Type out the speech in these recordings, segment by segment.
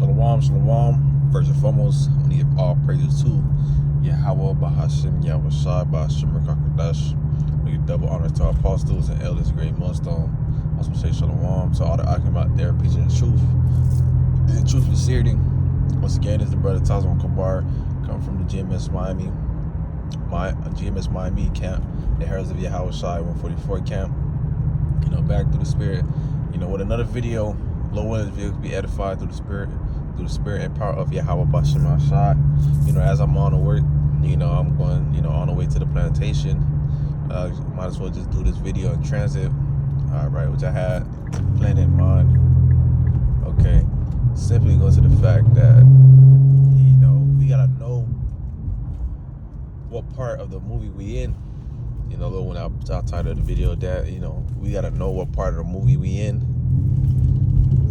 Shalom, shalom. First and foremost, I want to give all praises to Yahweh, Bahashim, Yahweh Shai, Bahashim, Rakakadash. We give double honor to our apostles and elders, great millstone. Also want to say shalom to all the Akim out there preaching the truth. And truth and sincerity. Once again, it's the brother Tazwan Kabar, coming from the GMS Miami camp, the Heralds of Yahweh Shai 144 camp. Back through the spirit, with another video. Lord willing, this video could be edified through the spirit and power of Yahweh Bashem Shai. As I'm on to work, I'm going, on the way to the plantation. Might as well just do this video in transit. All right, which I had planned in mind. Okay, simply goes to the fact that, we gotta know what part of the movie we in. When I titled the video that, we gotta know what part of the movie we in.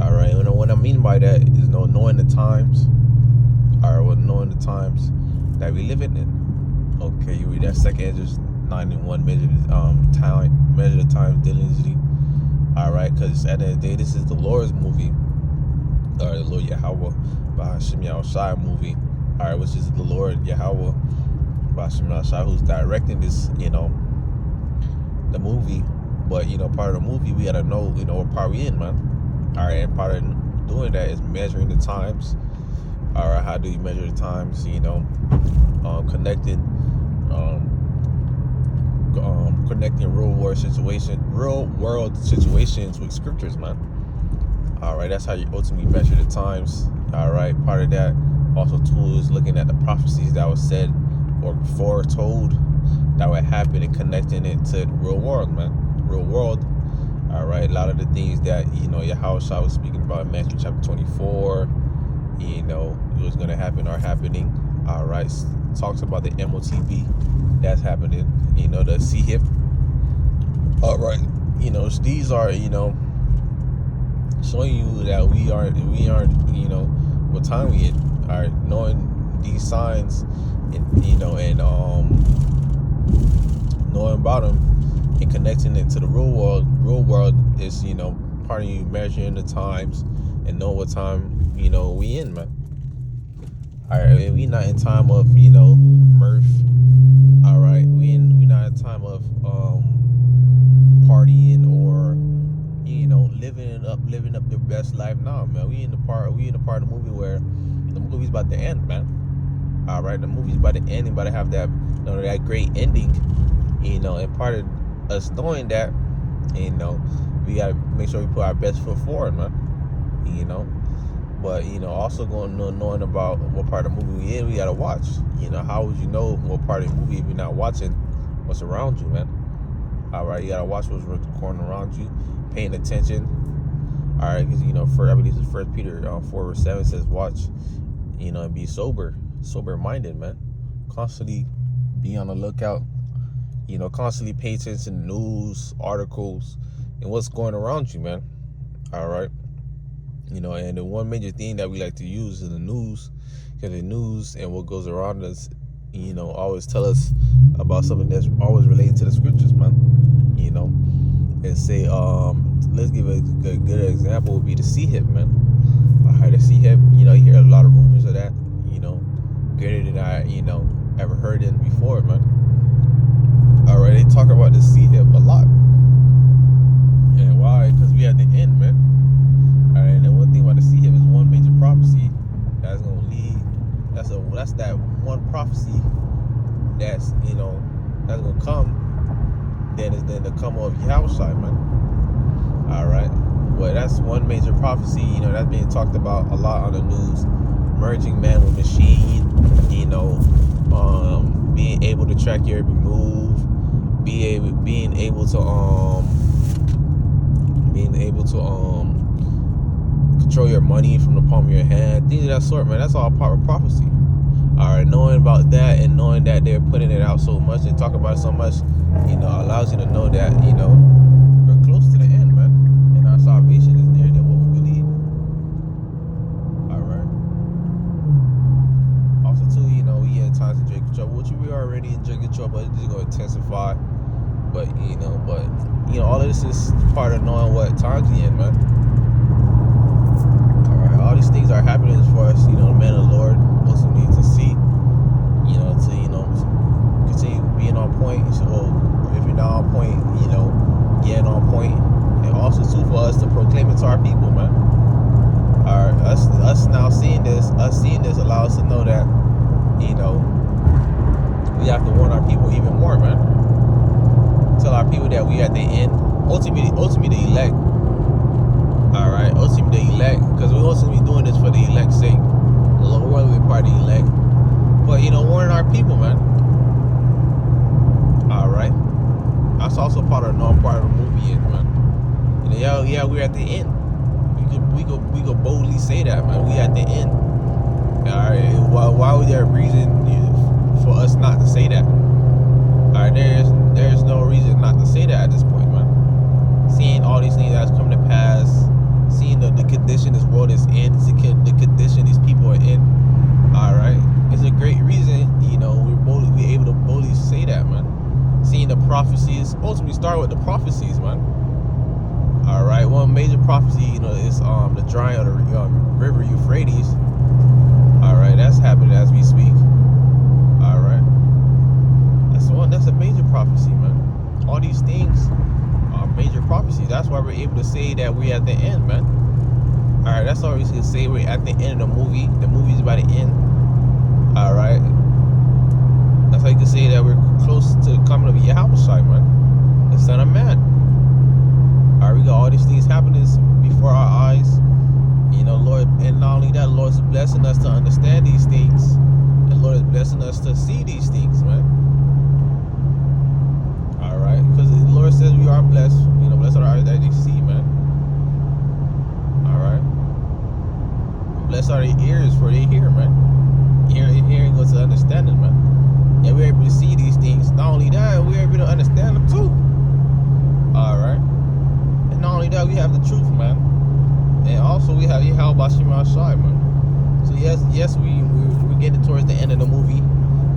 All right, and what I mean by that is knowing the times. All right, well, knowing the times that we living in. Okay, you read that second just 9-1 measure the time diligently. All right, because at the end of the day, this is the Lord's movie, or the Lord Yahweh Bahashim Yahweh Shai movie. All right, which is the Lord Yahweh Bahashim Yahweh Shai who's directing this, the movie. But part of the movie we gotta know, what part we in, man. All right, and part of doing that is measuring the times. All right, how do you measure the times? Connecting real world situations with scriptures, man. All right, that's how you ultimately measure the times. All right, part of that also too is looking at the prophecies that was said or foretold that would happen and connecting it to the real world, man. Real world. All right, a lot of the things that Yahweh Shai was speaking about in Matthew chapter 24, it was going to happen are happening. All right, talks about the MOTB that's happening. The CHIP. All right, these are showing you that we aren't what time we in. All right, knowing these signs and knowing about them. And connecting it to the real world is, part of you measuring the times and know what time, we in, man. All right, we not in time of, mirth. All right, we not in time of partying or, living up your best life now, man. We in the part of the movie where the movie's about to end, man. All right, the movie's about to end, about to have that, that great ending, and part of us knowing that, we gotta make sure we put our best foot forward, man. But also knowing about what part of the movie we in, we gotta watch. How would you know what part of the movie if you're not watching what's around you, man? All right, you gotta watch what's going around you, paying attention. All right, because I believe it's 1 Peter 4:7 says, watch, and be sober-minded, man. Constantly be on the lookout. Constantly pay attention to news, articles, and what's going around you, man. All right. And the one major thing that we like to use is the news, because the news and what goes around us, always tell us about something that's always related to the scriptures, man. And say, let's give a good example would be the CHIP, man. All right, the CHIP, you hear a lot of rumors of that, greater than I, ever heard it before, man. All right, they talk about the CHIP a lot. And why? Because we at the end, man. All right, and the one thing about the CHIP is one major prophecy that's gonna lead. That's that one prophecy that's that's gonna come. Then is the come of Yahweh Shai, man. All right, well that's one major prophecy. That's being talked about a lot on the news. Merging man with machine. Being able to track your every move. Being able to control your money from the palm of your hand, things of that sort, man. That's all part of prophecy. All right, knowing about that and knowing that they're putting it out so much and talk about it so much, allows you to know that we're close to the end, man, and our salvation is nearer than what we believe. All right. Also, too, we had times to drink trouble, which we are already in drinking trouble, but it's just going to intensify. But all of this is part of knowing what times we in, man. All right, all these things are happening say that, man. We at the end. Alright, why would there a reason for us not to say that? Alright, there's no reason not to say that at this point, man. Seeing all these things that's come to pass, seeing the condition this world is in, the condition these people are in. Alright, it's a great reason, we're able to boldly say that, man. Seeing the prophecies, ultimately start with the prophecies, man. Alright, one major prophecy, is the drying of the river Euphrates. Alright, that's happening as we speak. Alright. That's a major prophecy, man. All these things are major prophecies. That's why we're able to say that we're at the end, man. Alright, that's all we can say. We're at the end of the movie. The movie's about to end. Alright. That's how you can say that we're close to the coming of Yahushua, man. The Son of Man. Alright, we got all these things happening before our eyes. Lord, and not only that, Lord is blessing us to understand these things. And Lord is blessing us to see these things, man. Alright, because the Lord says we are blessed. Blessed are the eyes that they see, man. Alright. Blessed are the ears for they hear, man. Hearing goes to understanding, man. And we're able to see these things. Not only that, we're able to understand them too. Alright. And not only that, we have the truth, man. And also we have Yahweh Shema Shai, man. So yes, we're getting towards the end of the movie.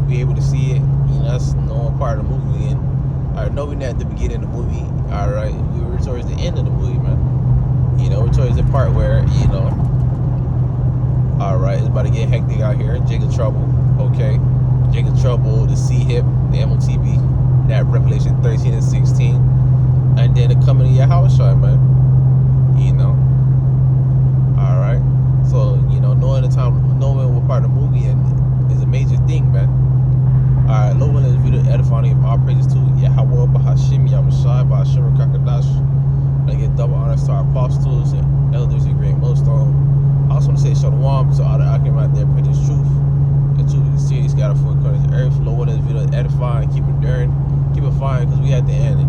We're able to see it. That's no part of the movie. And knowing that at the beginning of the movie, alright, we were towards the end of the movie, man. We're towards the part where, alright, it's about to get hectic out here. Jacob Trouble, okay. Jacob Trouble, the C-Hip, the MOTB, that Revelation 13 and 16. And then the coming of Yahushua, man. Alright. So, knowing the time, knowing what part of the movie is a major thing, man. Alright, Lord willing, this video edifying of all praises to Yahweh, Bahashim, Yahushua, Bahashim, Kakadash. I give double honors to our apostles and elders and great millstone. I also want to say Shalom to all the Akim out there, preach this truth. The truth of the city scattered 4 corners of the earth. Lord willing, this video edifying, keep it enduring, keep it fine, because we at the end.